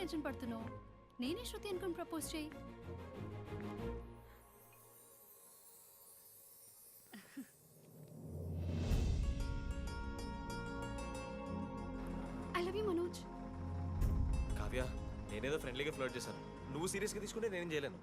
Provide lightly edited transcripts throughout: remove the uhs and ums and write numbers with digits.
Tension పడుతున్నావు? నేనే శృతి అనుకుని ప్రపోజ్ చేయి. I love you Manoj. Kavya, నేనేదో ఫ్రెండ్లీగా ఫ్లర్ట్ చేశాను. నువ్వు సీరియస్గా తీసుకుంటే నేనేం చేయలేను.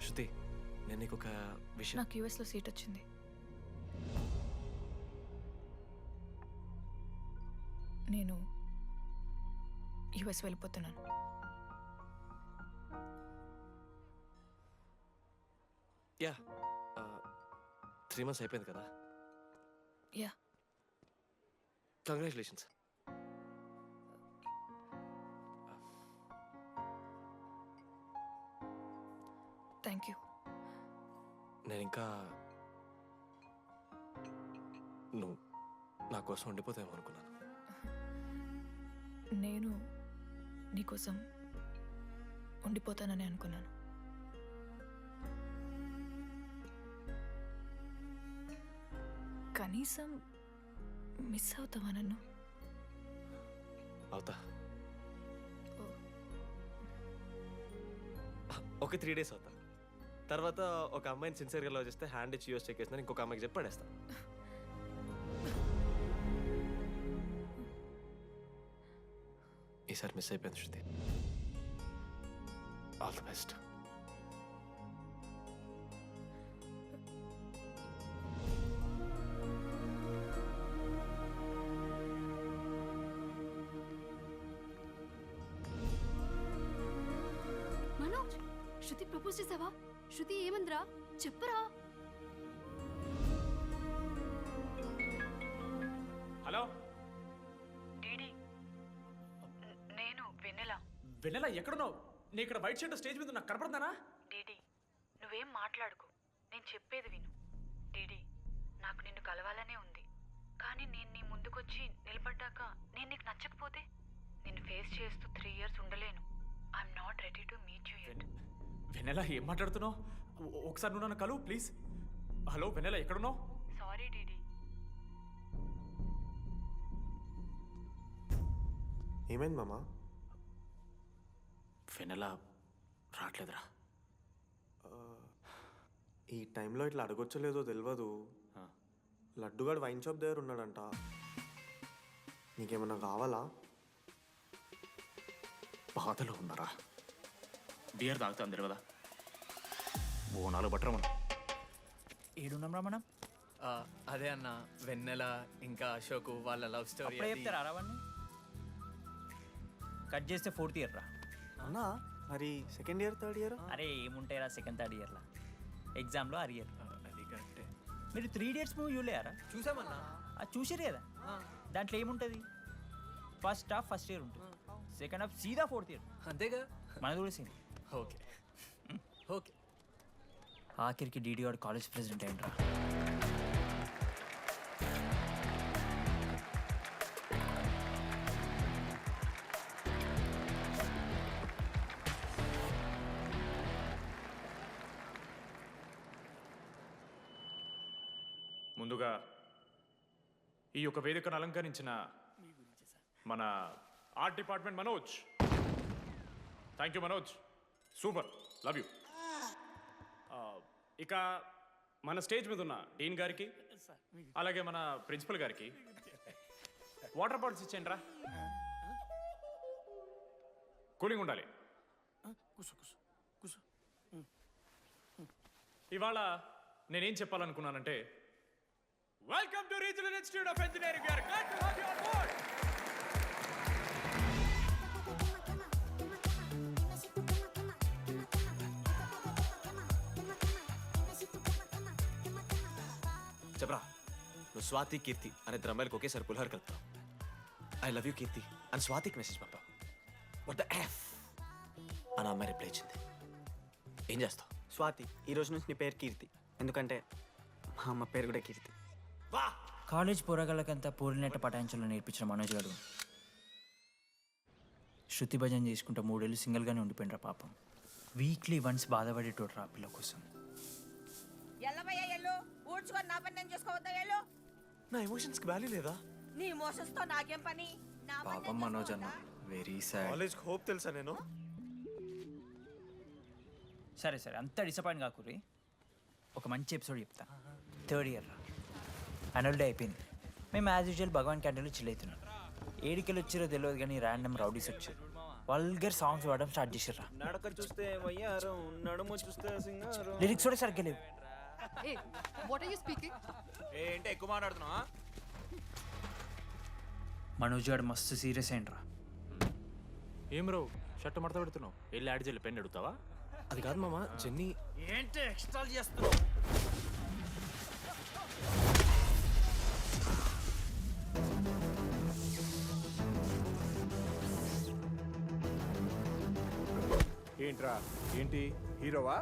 శృతి, నేను నీకు ఒక విషయం. నాకు యూఎస్లో సీట్ వచ్చింది. నేను యూఎస్ వెళ్ళిపోతున్నాను. యా, 3 months అయిపోయింది కదా. Yeah, congratulations. Thank you. నేను ఇంకా నువ్వు నా కోసం ఉండిపోతాయేమో అనుకున్నాను. నేను నీకోసం ఉండిపోతానని అనుకున్నాను. కనీసం మిస్ అవుతావా నన్ను? అవుతా. ఒక 3 days అవుతా. తర్వాత ఒక అమ్మాయిని సిన్సియర్గా లవ్ చేస్తే హ్యాండ్ ఇచ్చి యూఎస్ చెక్ చేసిన ఇంకొక అమ్మాయికి చెప్పి పడేస్తా. ఈసారి మిస్ అయిపోయింది Shruti. All the best. Manoj, Shruti propose చేసావా? శృతి ఏమందిరా చెప్పరా? హలో డీడీ, నేను వెన్నెల. వెన్నెల, ఎక్కడున్నావు? నీ ఇక్కడ వైట్ షర్ట్ స్టేజ్ మీద నాకు కనపడుతున్నానా? డీడీ, నువ్వేం మాట్లాడుకో, నేను చెప్పేది విను. డీడీ, నాకు నిన్ను కలవాలనే ఉంది, కానీ నేను నీ ముందుకొచ్చి నిలబడ్డాక నేను నీకు నచ్చకపోతే నిన్ను ఫేస్ చేస్తూ 3 years ఉండలేను. I'm not ready to meet you yet. Vennela, ఏం మాట్లాడుతున్నావు? ఒకసారి నువ్వు నన్ను కలువు ప్లీజ్. హలో వెన్నెల, ఎక్కడున్నావు? Sorry DD. ఏమైంది మామా? వెన్నెల రావట్లేదురా. ఈ టైంలో ఇట్లా అడగొచ్చలేదో తెలియదు. లడ్డుగాడు వైన్ షాప్ దగ్గర ఉన్నాడంట. నీకేమన్నా కావాలా? బాధలో ఉన్నారా? బియర్ తాగుతాం తెలియదా? బోనాలు బట్టరా మనం. ఏడున్నాం రా మనం. అదే అన్న, వెన్నెల ఇంకా అశోక్ వాళ్ళ లవ్ స్టోరీ అప్పుడే చెప్తారా రావన్నీ? కట్ చేస్తే 4th year రా. అన్నా మరి 2nd year 3rd year? అరే ఏముంటాయి రా 2nd 3rd yearలా, ఎగ్జామ్లో అరియర్. అది కరెక్టే. మీరు 3 Idiots మూవీ చూడలేరా? చూసామన్నా. అది చూసారు కదా. దాంట్లో ఏముంటుంది? ఫస్ట్ హాఫ్ ఫస్ట్ ఇయర్ ఉంటుంది, సెకండ్ హాఫ్ సీదా 4th year. అంతేగా. మన చూడేసింది. Okay okay. ఆఖరికి డీడీ వాడు కాలేజ్ ప్రెసిడెంట్ అయిండ్రా. ముందుగా ఈ యొక్క వేదికను అలంకరించిన మన art department Manoj. Thank you Manoj, super, love you. ఇక మన స్టేజ్ మీద ఉన్న డీన్ గారికి, అలాగే మన ప్రిన్సిపల్ గారికి వాటర్ బాటిల్స్ ఇచ్చేయండి రా. కూలింగ్ ఉండాలి. ఇవాళ నేనేం చెప్పాలనుకున్నానంటే, welcome to regional institute of engineering. We're glad to have you on board. చెప్పరా, నువ్వు స్వాతి, కీర్తి అనే 2 అమ్మాయిలకు ఒకేసారి పులిహోర కలుపుతావు. ఐ లవ్ యూ కీర్తి అని స్వాతికి మెసేజ్ పంపావు. వాట్ ద ఎఫ్ అని అమ్మాయి రిప్లై ఇచ్చింది. ఏం చేస్తావు? స్వాతి, ఈరోజు నుంచి నీ పేరు కీర్తి, ఎందుకంటే మా అమ్మ పేరు కూడా కీర్తి. వా కాలేజ్ పోరగాళ్ళకంతా పూరినట్ట పటాయించలో నేర్పించిన మనోజ్ గారు శృతి భజన చేసుకుంటూ 3 ఏళ్ళు సింగిల్గానే ఉండిపోయినరా పాపం. వీక్లీ వన్స్ బాధపడేటోడు రా పిల్ల కోసం. ఎల్లవయ్యా ఎల్లు ఊడ్చుకొని నా పని నేను చేసుకోవద్దా ఎల్లు. నా ఎమోషన్స్కి వాల్యూ లేదా? నీ మోషన్స్ తో నాకేం పని? నా పని పాపం నేను మనోజ్ అన్న చేసుకోవద్దా? Very sad. కాలేజ్కి హోప్ తెలుసా నేను? సరే సరే అంతా డిసప్పాయింట్ కాకూరి. ఒక మంచి ఎపిసోడ్ చెప్తా. 3rd ఇయర్ రా, యాన్యువల్ డే అయిపోయింది. మేము యాజ్ యూజువల్ భగవాన్ క్యాంటీన్లో చిల్ అవుతున్నాం. ఏడికెళ్ళి వచ్చారో తెలియదు కానీ ర్యాండమ్ రౌడీస్ వచ్చారు. వల్గర్ సాంగ్స్ పాడడం స్టార్ట్ చేసారు. నడక చూస్తే వయ్యారం, నడుము చూస్తే సింగారం. లిరిక్స్ కూడా సరిగ్గా లేవు. ఏ వాట్ ఆర్ యు స్పీకింగ్? ఏంటి ఎక్కువ మాట్లాడుతున్నావా? మనోజ్ గారు మస్తు సీరియస్ అయిండ్రా. ఏం రో షర్ట్ మడత పెడుతున్నావు? వెళ్ళి యాడ్ చేయాలి, పెన్ అడుగుతావా? అది కాదు మామ, జెన్నీ. ఏంటి ఎక్స్ట్రా చేస్తున్నావు? ఏంట్రా ఏంటి హీరోవా?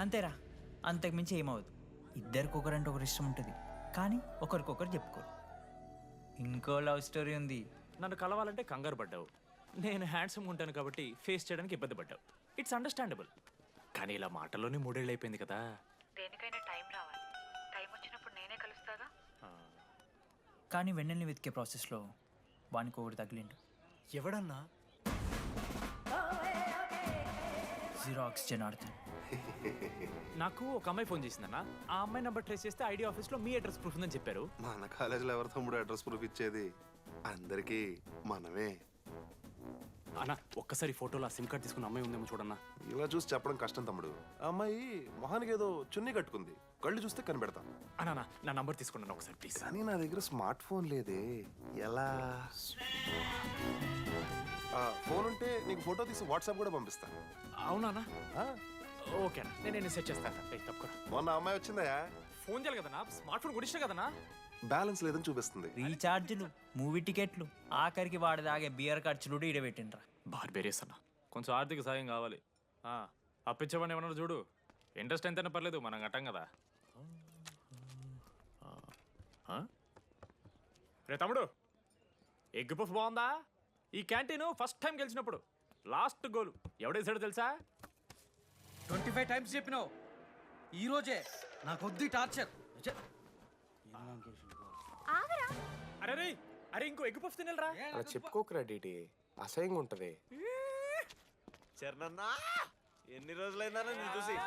అంతేరా, అంతకుమించి ఏమవుదు. ఇద్దరికొకరంటే ఒకరు ఇష్టం ఉంటుంది, కానీ ఒకరికొకరు చెప్పుకోరు. ఇంకో లవ్ స్టోరీ ఉంది. నన్ను కలవాలంటే కంగారు పడ్డావు. నేను హ్యాండ్సమ్ ఉంటాను కాబట్టి ఫేస్ చేయడానికి ఇబ్బంది పడ్డావు. It's understandable. కానీ ఇలా మాటల్లోనే 3 ఏళ్ళు అయిపోయింది కదా. దేనికైనా టైం రావాలి. టైం వచ్చినప్పుడు నేనే కలుస్తాగా. కానీ వెన్నెల్ని వెతికే ప్రాసెస్లో వానికి ఒకటి తగిలిండు. ఎవడన్నా? జిరాక్స్ జనార్దన్. నాకు ఒక అమ్మాయి ఫోన్ చేసిందన్న. ఆ అమ్మాయి నెంబర్ ట్రేస్ చేస్తే ఐడి ఆఫీస్లో మీ అడ్రస్ ప్రూఫ్ ఉందని చెప్పారు. మన కాలేజీలో ఎవరి తమ్ముడు అడ్రస్ ప్రూఫ్ ఇచ్చేది? అందరికీ మనమే. అన్న ఒక్కసారి ఫోటోలో ఆ సిమ్ కార్డ్ తీసుకున్న అమ్మాయి ఉందేమో చూడన్నా. ఇలా చూసి చెప్పడం కష్టం తమ్ముడు. ఆ అమ్మాయి మొహానికి ఏదో చున్నీ కట్టుకుంది, కళ్ళు చూస్తే కనిపెడతాం. అన్నా నా నంబర్ తీసుకున్నాను ఒకసారి ప్లీజ్. కానీ నా దగ్గర స్మార్ట్ ఫోన్ లేదే, ఎలా? ఫోన్ ఉంటే నీకు ఫోటో తీసి వాట్సాప్ కూడా పంపిస్తాను. అవునా? ఆ, ఓకే అన్న, నేను సెట్ చేస్తాను. తప్పకుండా మొన్న అమ్మాయి వచ్చిందా? ఫోన్ చేయాలి కదన్నా, స్మార్ట్ ఫోన్ కొనిష్టం కదన్నా. బ్యాలెన్స్ లేదని చూపిస్తుంది. రీఛార్జ్లు, మూవీ టికెట్లు, ఆఖరికి వాడి దాగే బియర్ ఖర్చులు కూడా ఈడబెట్టిండ్రా. బార్బేరియస్ అన్న, కొంచెం ఆర్థిక సాయం కావాలి. అప్పించమని ఏమన్నా చూడు. ఇంట్రెస్ట్ ఎంతైనా పర్లేదు, మనం కట్టాం కదా. రే తమ్ముడు, ఎగ్ పఫ్ బాగుందా? ఈ క్యాంటీన్ ఫస్ట్ టైం గెలిచినప్పుడు లాస్ట్ గోల్ ఎవడేసాడో తెలుసా? 25 టైమ్స్ చెప్పినావు. ఈ రోజే నాకొద్ది టార్చర్. అరే రే, అరే ఇంకో ఎగ్ పఫ్ తినరా. అలా చెప్పుకోకరా డీటీ, అసహ్యంగా ఉంటది. చరణన్నా, ఎన్ని రోజులైందా నేను చూసి?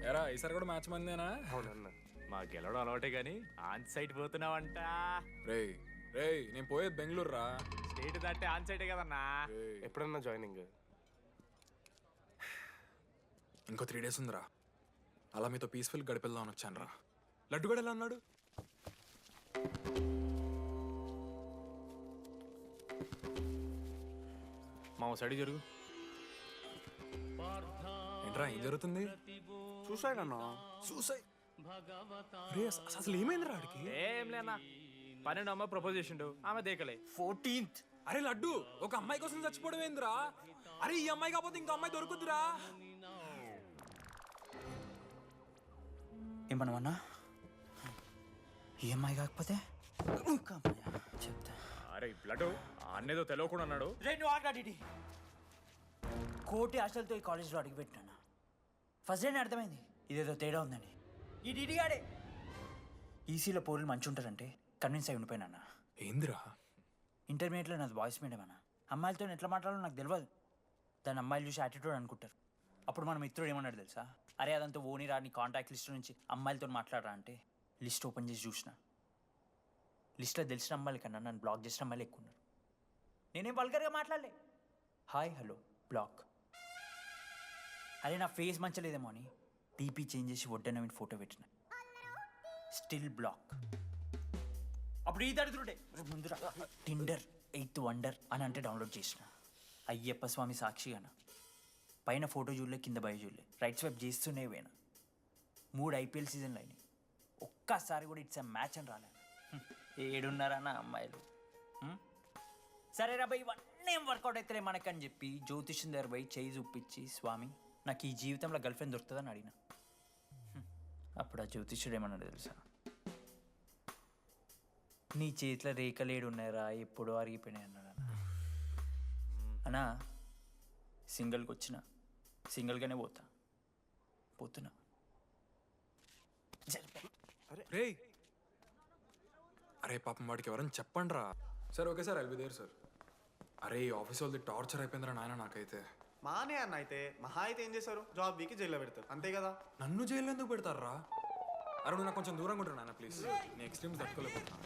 ఎరా ఈసారి కూడా మ్యాచ్ మందేనా? అవునన్నా. మా గెలవడం అలవాటే గానీ ఆన్ సైట్ పోతున్నావంట. రేయ్ రేయ్, నేను పోయేది బెంగళూరు రా. స్టేట్ దాటే ఆన్ సైటే కదన్నా. ఎప్పుడన్నా జాయినింగ్? ఇంకో 3 డేస్ ఉందిరా. అలా మీతో పీస్ఫుల్ గడిపెళ్దామని వచ్చాను రా. లడ్డు కూడా ఎలా అన్నాడు? మా సైడ్ జరుగు. ఏంట్రా ఏం జరుగుతుంది? సూసైడ్ అన్నా. సూసైడ్? అసలు ఏమైందిరా ఆడికి? ఏం లేనా, 12 అమ్మ ప్రపోజ్ చేసిండు, ఆమె దేకలే. 14th. అరే లడ్డు, ఒక అమ్మాయి కోసం చచ్చిపోవడం ఏందిరా? అరే ఈ అమ్మాయి కాకపోతే ఇంకో అమ్మాయి దొరుకుద్దిరా. ఏమన్నా ఈఎంఐ కాకపోతే చెప్తా. అరే బ్లడ్ అన్నేదో తెలియకుండా అన్నాడు. కోటి ఆశలతో ఈ కాలేజ్లో అడుగుపెట్టాను. ఫస్ట్ డే అర్థమైంది ఇదేదో తేడా ఉందని. ఈ డిడిగాడే ఈసీలో పోరులు మంచి ఉంటారంటే కన్విన్స్ అయి ఉండిపోయినా. ఏందిరా? ఇంటర్మీడియట్లో నాది బాయ్స్ మీడియం అన్న. అమ్మాయిలతో ఎట్లా మాట్లాడాలో నాకు తెలియదు. దాని అమ్మాయిలు చూసి యాటిట్యూడ్ అనుకుంటారు. అప్పుడు మన మిత్రుడు ఏమన్నాడు తెలుసా? అరే అదంతా ఓని రాని కాంటాక్ట్ లిస్ట్ నుంచి అమ్మాయిలతో మాట్లాడరా అంటే లిస్ట్ ఓపెన్ చేసి చూసిన. లిస్ట్లో తెలిసిన అమ్మాయిల కన్నా నన్ను బ్లాక్ చేసిన అమ్మాయిలు ఎక్కువ ఉన్నారు. నేనేం వల్గర్గా మాట్లాడలే. Hi hello block. అరే నా ఫేస్ మంచలేదేమో అని డీపీ చేంజ్ చేసి వడ్డన ఫోటో పెట్టిన. Still block. అప్పుడు ఈ దరిద్రుడే ముందురా టిండర్ 8th వండర్ అని అంటే డౌన్లోడ్ చేసిన. అయ్యప్ప స్వామి సాక్షిగాన పైన ఫోటో చూడలే, కింద బయ చూడలే, రైట్ స్వైప్ చేస్తూనే పోయినా. 3 IPL సీజన్లు అయినాయి. ఒక్కసారి కూడా ఇట్స్ మ్యాచ్ అని రాలేదు. 7:30 అమ్మాయిలు. సరే రా భయ్ ఇవన్నీ ఏం వర్కౌట్ అవుతాయి మనకని చెప్పి జ్యోతిష్యం దగ్గర పోయి చేయి చూపించి, స్వామి నాకు ఈ జీవితంలో గర్ల్ ఫ్రెండ్ దొరుకుతుందని అడిగిన. అప్పుడు ఆ జ్యోతిష్యుడు ఏమన్నాడు తెలుసా? నీ చేతిలో రేఖలేడు ఉన్నాయరా, ఎప్పుడో అరిగిపోయినాయి అన్నాడు. అన్నా సింగిల్కి వచ్చిన సింగిల్గానే పోతున్నా. రే అరే పాపం వాడికి ఎవరైనా చెప్పండి రా. Sir okay sir, I'll be there sir. అరే ఈ ఆఫీస్ వాళ్ళది టార్చర్ అయిపోయిందిరా నాయన నాకైతే. మానే అన్న అయితే మహా అయితే ఏం చేశారు? జాబ్ వీకి జైల్లో పెడతారు అంతే కదా. నన్ను జైల్లో ఎందుకు పెడతారా? అరే నువ్వు నాకు కొంచెం దూరంగా ఉంటాను నాన్న ప్లీజ్. నేను ఎక్స్ట్రీమ్స్ తట్టుకోలేకపోతున్నా.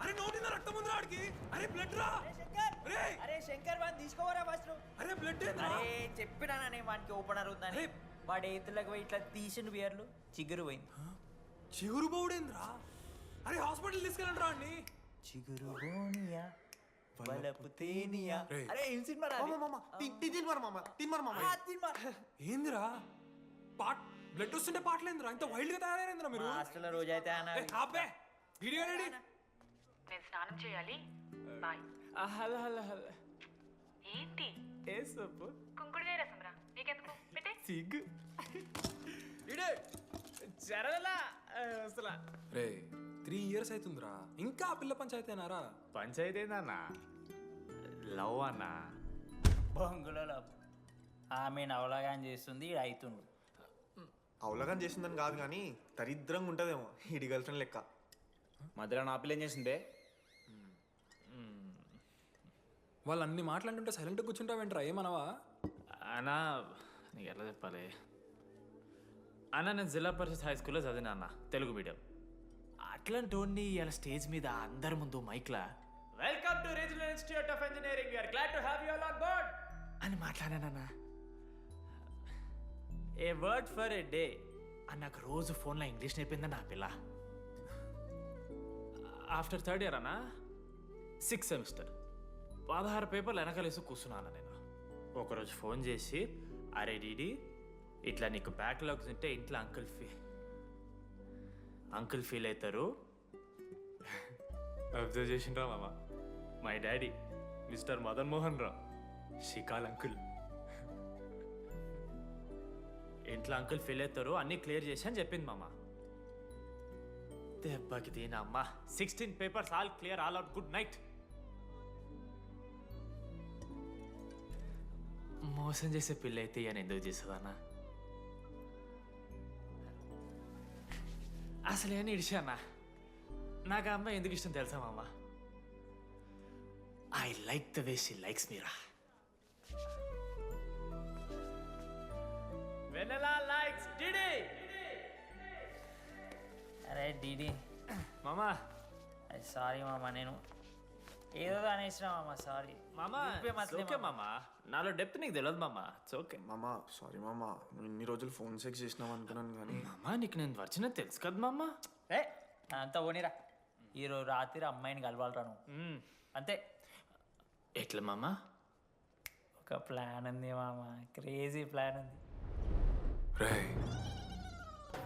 అరే నోటిన రక్తం ఉందిరా ఆడికి. అరే బ్లడ్ రా. అరే శంకర్ వాడిని తీసుకోవరా ఫస్ట్. అరే బ్లడ్. అరే చెప్పినాననే వానికి ఓపెనర్ ఉందని. వాడు ఎత్తులకు పోయి ఇట్లా తీసిన బియర్లు చిగురు పోయింది. చిగురు బౌడేంద్రా? అరే హాస్పిటల్ తీసుకెళ్ళండి రా అండి. చిగురు బోనియా బలపు తేనియా. అరే ఏం సినిమా రా? ఏందిరా పాట్ బ్లడ్ వస్తుంటే పాటలేందిరా? ఇంత వైల్డ్ గా తయారైందిరా మీరు. హాస్టల్లో రోజైతే అబ్బే వీడియో రెడీ. నేను స్నానం చేయాలి. బాయ్. Hello hello hello. ఏంటి ఏ సొప్పు? కుంకుడుగాయ రసం రా. నీకెందుకు పెట్టే? సిగ్గు జరగలా అసలు. రే 3 years అవుతుందిరా, ఇంకా ఆ పిల్ల పంచాయతీ అయినారా? పంచాయతీ ఏందన్నా? లవ్ అన్నా. బొంగులో లవ్. ఆమె నవలగాని చేస్తుంది, ఇది అవుతుండు. అవలగాని చేసిందని కాదు కానీ దరిద్రంగా ఉంటుందేమో ఈడి గర్ల్ ఫ్రెండ్ లెక్క. మధ్యలో నా పిల్ల ఏం చేసిందే? వాళ్ళు అన్ని మాట్లాడుతుంటే సైలెంట్గా కూర్చుంటావేంట్రా? ఏమనవా? అన్నా నీకు ఎట్లా చెప్పాలి అన్న, నేను జిల్లా పరిషత్ హై స్కూల్లో చదివినా అన్న, తెలుగు మీడియం. అట్లాంటి వాడిని ఇలా స్టేజ్ మీద అందరి ముందు మైక్లా welcome to regional institute of engineering, we're glad to have you all on board అని మాట్లాడానన్నా. A word for a day అని నాకు రోజు ఫోన్లో ఇంగ్లీష్ నేర్పిందని నా పిల్ల. ఆఫ్టర్ 3rd year అన్నా 6th semester 16 పేపర్లు వెనకాలేసి కూర్చున్నాను నేను. ఒకరోజు ఫోన్ చేసి, అరే డీడీ ఇట్లా నీకు బ్యాక్లాగ్స్ ఉంటే ఇంట్లో అంకుల్ ఫీల్ అవుతారు. అబ్జర్వ్ చేసిండ్రా మామ, my daddy mister Madan Mohan Rao షికాల్ అంకుల్. ఇంట్లో అంకుల్ ఫీల్ అవుతారు, అన్నీ క్లియర్ చేసి అని చెప్పింది మామ. దెబ్బకి దీనమ్మ 16 papers all clear, all out, good night. మోసం చేసే పిల్ల అయితే అని ఎందుకు చేసేదన్నా? అసలు ఏమని ఇడిచానా? నాకు ఆ అమ్మాయి ఎందుకు ఇష్టం తెలుసా మామ? I like the way she likes Meera. Vennela likes DD. అరే డీడీ మామా, సారీ మామ, నేను ఏదో అనేసిన మామ, సారీ మామా. ఓకే మామా, నాలో డెప్త్ నీకు తెలియదు మామా. ఇట్స్ ఓకే మామా. సారీ మామా, నువ్వు ఇన్ని రోజులు ఫోన్ సెక్స్ చేసినావు అనుకున్నాను కానీ. మామా నీకు నేను వచ్చిన తెలుసు కదా మామా. ఏ అంతా పోనీరా, ఈరోజు రాత్రి అమ్మాయిని కలవాలరా నువ్వు అంతే. ఎట్లా మామా? ఒక ప్లాన్ ఉంది మామ, క్రేజీ ప్లాన్ ఉంది. రే